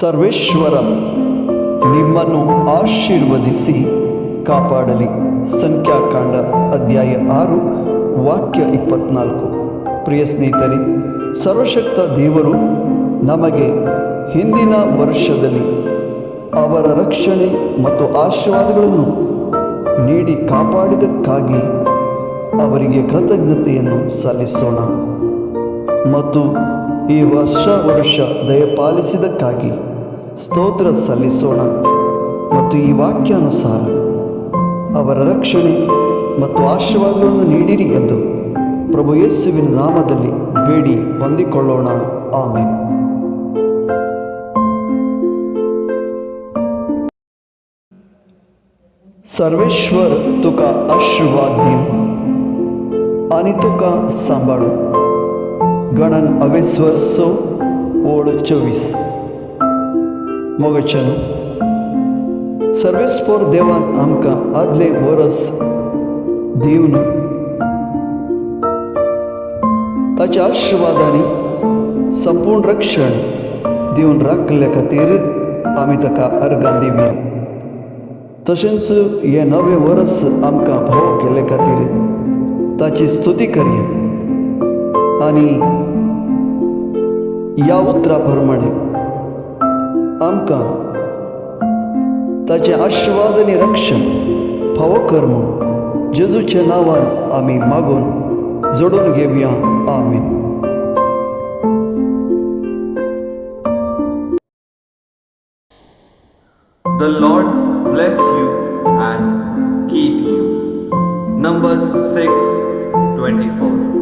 ಸರ್ವೇಶ್ವರ ನಿಮ್ಮನ್ನು ಆಶೀರ್ವದಿಸಿ ಕಾಪಾಡಲಿ. ಸಂಖ್ಯಾಕಾಂಡ ಅಧ್ಯಾಯ 6 ವಾಕ್ಯ 24. ಪ್ರಿಯ ಸ್ನೇಹಿತರೆ, ಸರ್ವಶಕ್ತ ದೇವರು ನಮಗೆ ಹಿಂದಿನ ವರ್ಷದಲ್ಲಿ ಅವರ ರಕ್ಷಣೆ ಮತ್ತು ಆಶೀರ್ವಾದಗಳನ್ನು ನೀಡಿ ಕಾಪಾಡಿದ್ದಕ್ಕಾಗಿ ಅವರಿಗೆ ಕೃತಜ್ಞತೆಯನ್ನು ಸಲ್ಲಿಸೋಣ ಮತ್ತು ಈ ವರ್ಷ ದಯಪಾಲಿಸಿದ್ದಕ್ಕಾಗಿ ಸ್ತೋತ್ರ ಸಲ್ಲಿಸೋಣ ಮತ್ತು ಈ ವಾಕ್ಯಾನುಸಾರ ಅವರ ರಕ್ಷಣೆ ಮತ್ತು ಆಶೀರ್ವಾದಗಳನ್ನು ನೀಡಿರಿ ಎಂದು ಪ್ರಭು ಯೇಸುವಿನ ನಾಮದಲ್ಲಿ ಬೇಡಿ ಹೊಂದಿಕೊಳ್ಳೋಣ. ಆಮೆನ್. सर्वेश्वर तुका आशीर्वाद दिम आणि तुका सांभाळू. गणन 22 ओळ 24. मोगचन. सर्वेस्पर देवान आमकां आदले वरस दिवन ताच्या आशीर्वादांनी संपूर्ण रक्षण दिवन राखल्या खातीर आमी ताका अर्गां दिवया. तशेंच हे नवे वर्स आमकां भाव केल्ले खातीर ताची स्तुती करया आनी ह्या उतरा प्रमाणे आमकां ताचे आशीर्वाद आनी रक्षण फावो कर म्हूण जेजूच्या नांवान आमी मागून जोडून घेवया. आमीन. The Lord bless you and keep you. Numbers 6:24.